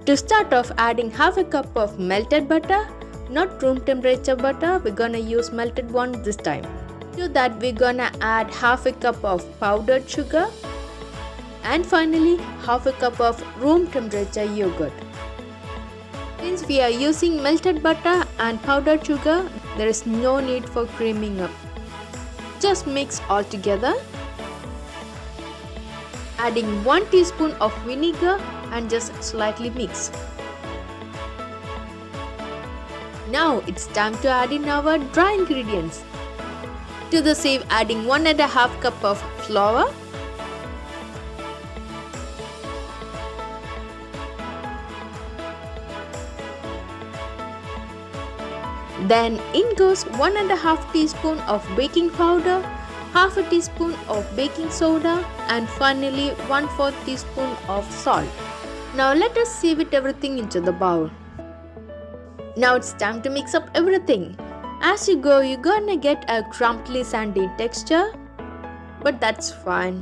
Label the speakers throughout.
Speaker 1: To start off, adding half a cup of melted butter, not room temperature butter, we're gonna use melted one this time. To that, we're gonna add half a cup of powdered sugar and finally half a cup of room temperature yogurt. Since we are using melted butter and powdered sugar, there is no need for creaming up. Just mix all together. Adding 1 teaspoon of vinegar and just slightly mix. Now it's time to add in our dry ingredients. To the sieve, adding 1.5 cup of flour, then in goes 1.5 teaspoon of baking powder, half a teaspoon of baking soda and finally 1/4 teaspoon of salt. Now let us sieve it everything into the bowl. Now it's time to mix up everything. As you go, you're gonna get a crumbly sandy texture, but that's fine.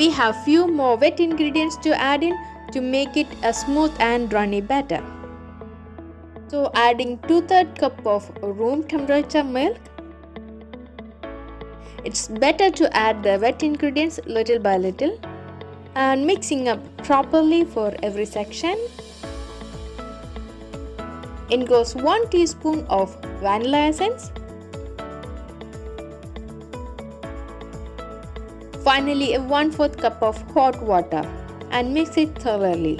Speaker 1: We have few more wet ingredients to add in to make it a smooth and runny batter. So adding 2/3 cup of room temperature milk. It's better to add the wet ingredients little by little and mixing up properly for every section. In goes 1 teaspoon of vanilla essence. Finally, a 1/4 cup of hot water and mix it thoroughly.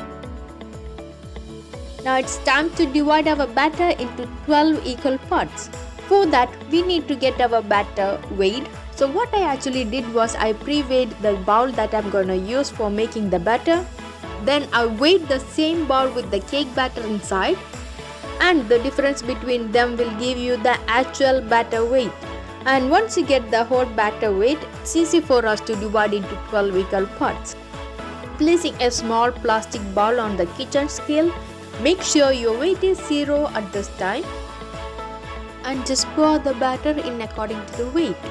Speaker 1: Now it's time to divide our batter into 12 equal parts. For that, we need to get our batter weighed. So what I actually did was I pre-weighed the bowl that I'm gonna use for making the batter. Then I weighed the same bowl with the cake batter inside, and the difference between them will give you the actual batter weight. And once you get the whole batter weight, it's easy for us to divide into 12 equal parts. Placing a small plastic bowl on the kitchen scale, make sure your weight is 0 at this time and just pour the batter in according to the weight.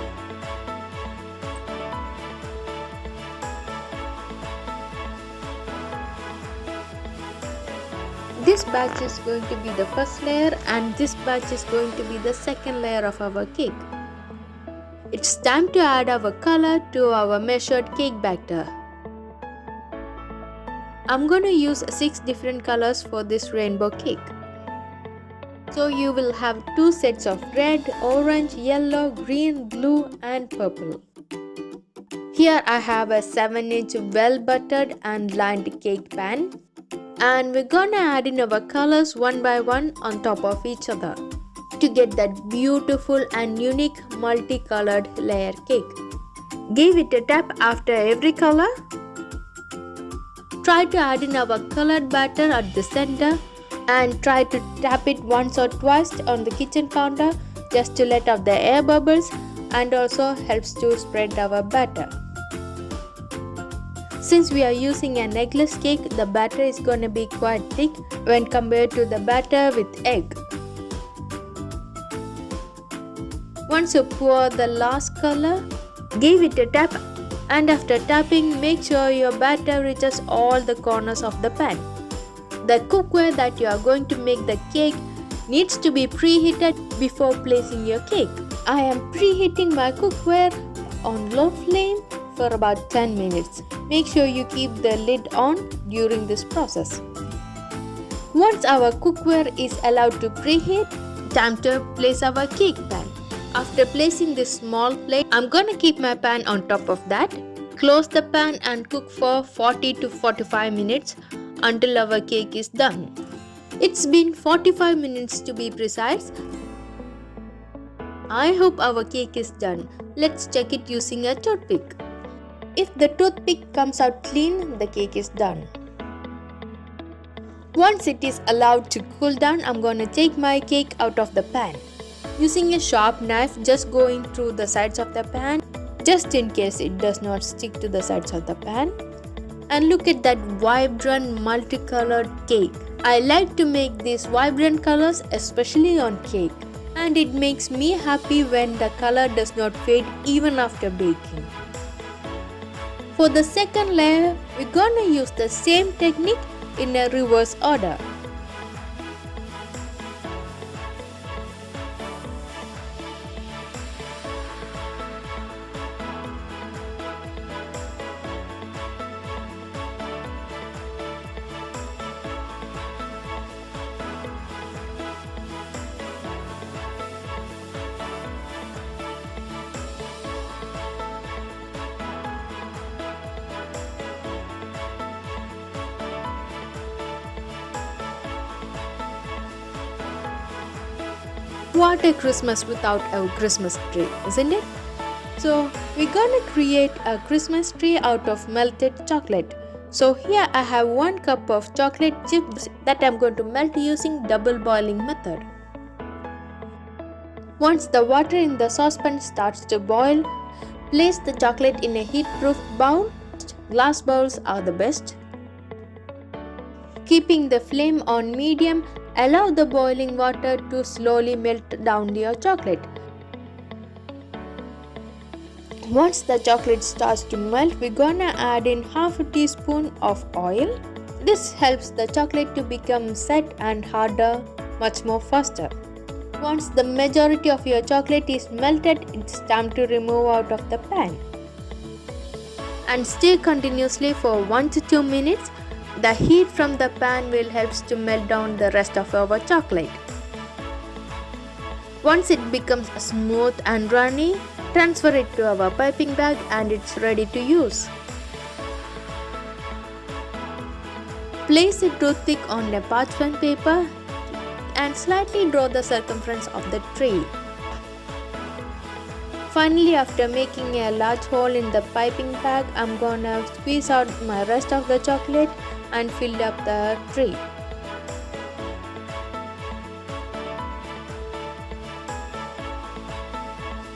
Speaker 1: This batch is going to be the first layer and this batch is going to be the second layer of our cake. It's time to add our color to our measured cake batter. I'm going to use 6 different colors for this rainbow cake. So you will have 2 sets of red, orange, yellow, green, blue and purple. Here I have a 7-inch well buttered and lined cake pan. And we're gonna add in our colors one by one on top of each other to get that beautiful and unique multicolored layer cake. Give it a tap after every color. Try to add in our colored batter at the center and try to tap it once or twice on the kitchen counter just to let out the air bubbles and also helps to spread our batter. Since we are using an eggless cake, the batter is going to be quite thick when compared to the batter with egg. Once you pour the last color, give it a tap and after tapping, make sure your batter reaches all the corners of the pan. The cookware that you are going to make the cake needs to be preheated before placing your cake. I am preheating my cookware on low flame for about 10 minutes. Make sure you keep the lid on during this process. Once our cookware is allowed to preheat, time to place our cake pan. After placing this small plate, I'm gonna keep my pan on top of that. Close the pan and cook for 40 to 45 minutes until our cake is done. It's been 45 minutes to be precise. I hope our cake is done. Let's check it using a toothpick. If the toothpick comes out clean, the cake is done. Once it is allowed to cool down, I'm going to take my cake out of the pan. Using a sharp knife, just going through the sides of the pan, just in case it does not stick to the sides of the pan. And look at that vibrant multicolored cake. I like to make these vibrant colors, especially on cake. And it makes me happy when the color does not fade even after baking. For the second layer, we're gonna use the same technique in a reverse order. What a Christmas without a Christmas tree, isn't it? So we're gonna create a Christmas tree out of melted chocolate. So here I have 1 cup of chocolate chips that I'm going to melt using double boiling method. Once the water in the saucepan starts to boil, place the chocolate in a heat-proof bowl. Glass bowls are the best. Keeping the flame on medium, allow the boiling water to slowly melt down your chocolate. Once the chocolate starts to melt, we're gonna add in half a teaspoon of oil. This helps the chocolate to become set and harder much more faster. Once the majority of your chocolate is melted, it's time to remove out of the pan. And stir continuously for 1 to 2 minutes. The heat from the pan will help to melt down the rest of our chocolate. Once it becomes smooth and runny, transfer it to our piping bag and it's ready to use. Place a toothpick on a parchment paper and slightly draw the circumference of the tree. Finally, after making a large hole in the piping bag, I'm gonna squeeze out my rest of the chocolate and fill up the tree.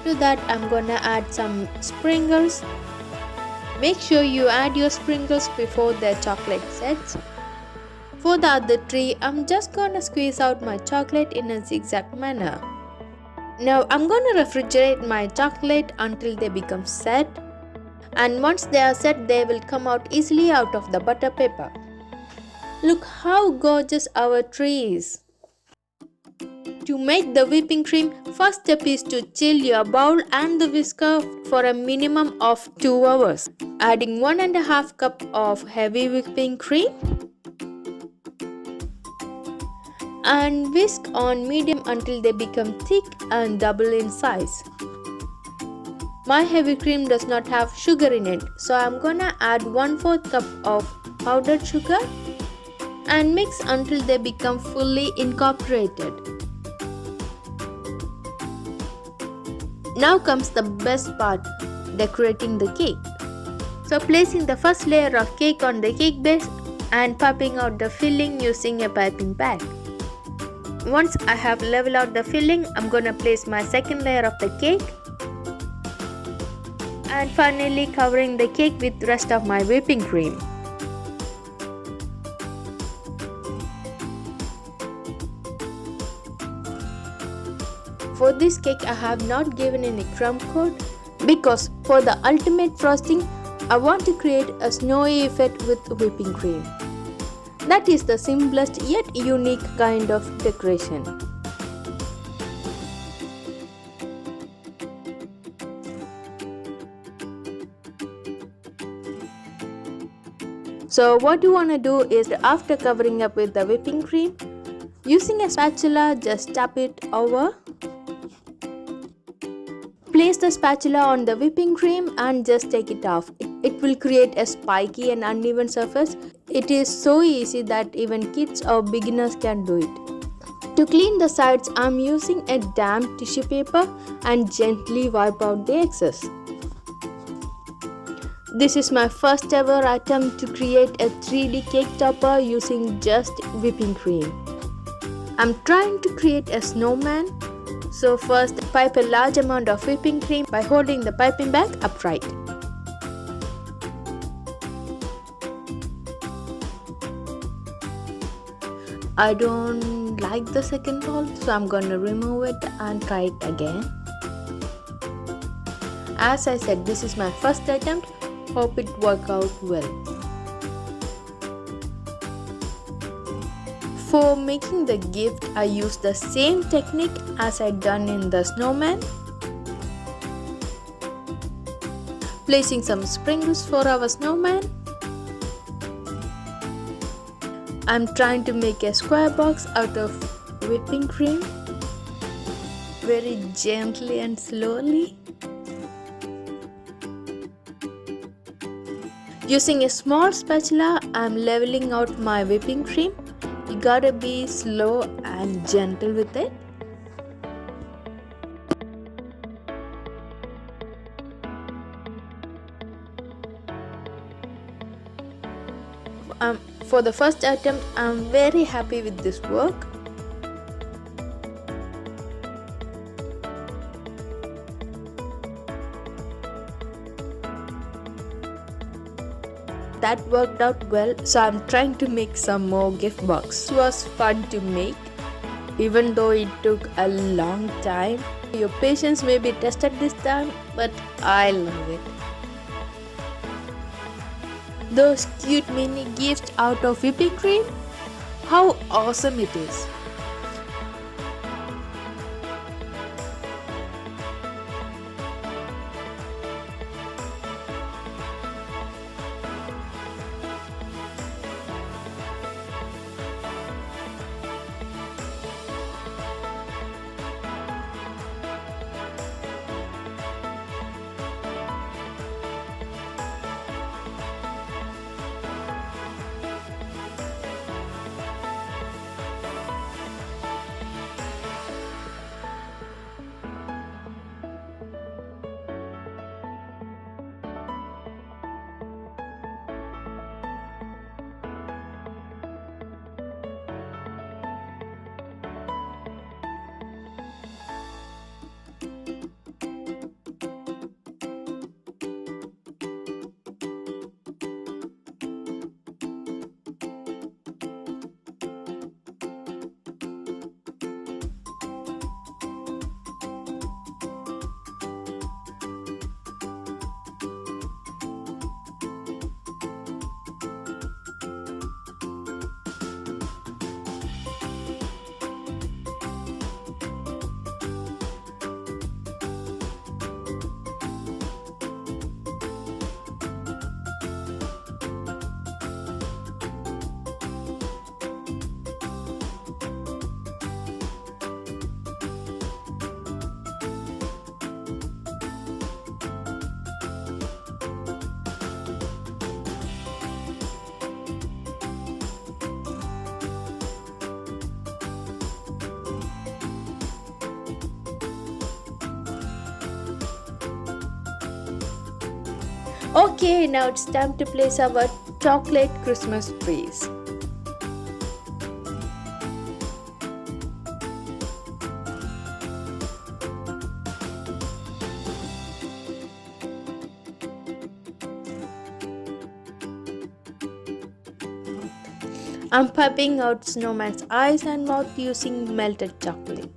Speaker 1: To that, I'm gonna add some sprinkles. Make sure you add your sprinkles before the chocolate sets. For the other tree, I'm just gonna squeeze out my chocolate in a zigzag manner. Now I'm gonna refrigerate my chocolate until they become set. And once they are set, they will come out easily out of the butter paper. Look how gorgeous our tree is. To make the whipping cream, first step is to chill your bowl and the whisker for a minimum of 2 hours. Adding 1.5 cup of heavy whipping cream and whisk on medium until they become thick and double in size. My heavy cream does not have sugar in it, so I'm gonna add 1/4 cup of powdered sugar and mix until they become fully incorporated. Now comes the best part, decorating the cake. So placing the first layer of cake on the cake base and popping out the filling using a piping bag. Once I have leveled out the filling, I'm gonna place my second layer of the cake and finally covering the cake with the rest of my whipping cream. For this cake, I have not given any crumb coat because for the ultimate frosting, I want to create a snowy effect with whipping cream. That is the simplest yet unique kind of decoration. So what you want to do is, after covering up with the whipping cream, using a spatula, just tap it over. Place the spatula on the whipping cream and just take it off. It will create a spiky and uneven surface. It is so easy that even kids or beginners can do it. To clean the sides, I am using a damp tissue paper and gently wipe out the excess. This is my first ever attempt to create a 3D cake topper using just whipping cream. I'm trying to create a snowman. So first, pipe a large amount of whipping cream by holding the piping bag upright. I don't like the second ball, so I'm gonna remove it and try it again. As I said, this is my first attempt. Hope it work out well. For making the gift, I used the same technique as I done in the snowman. Placing some sprinkles for our snowman. I'm trying to make a square box out of whipping cream. Very gently and slowly. Using a small spatula, I'm leveling out my whipping cream. You gotta be slow and gentle with it. For the first attempt, I'm very happy with this work. That worked out well, so I'm trying to make some more gift box. It was fun to make, even though it took a long time. Your patience may be tested this time, but I love it. Those cute mini gifts out of whipping cream, how awesome it is! Okay, now it's time to place our chocolate Christmas trees. I'm popping out snowman's eyes and mouth using melted chocolate.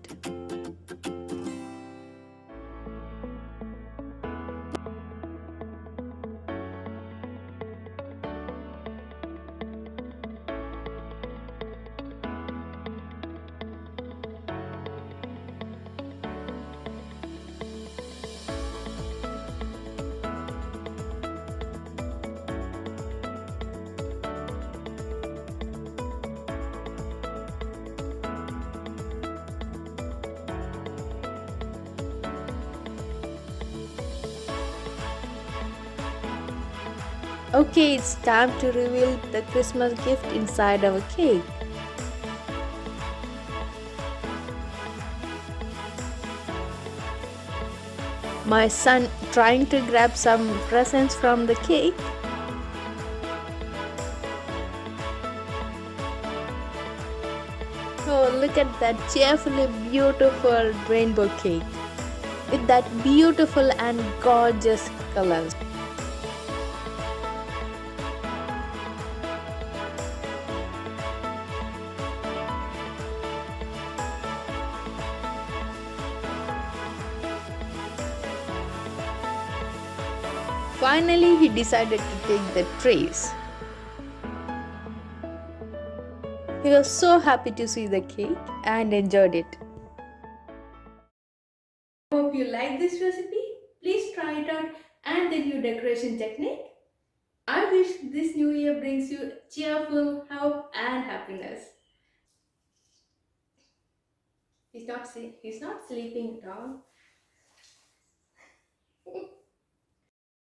Speaker 1: Okay, it's time to reveal the Christmas gift inside our cake. My son trying to grab some presents from the cake. Oh, look at that cheerfully beautiful rainbow cake with that beautiful and gorgeous colors. Finally, he decided to take the trays. He was so happy to see the cake and enjoyed it. Hope you like this recipe. Please try it out and the new decoration technique. I wish this new year brings you cheerful hope and happiness. He's not sleeping at all.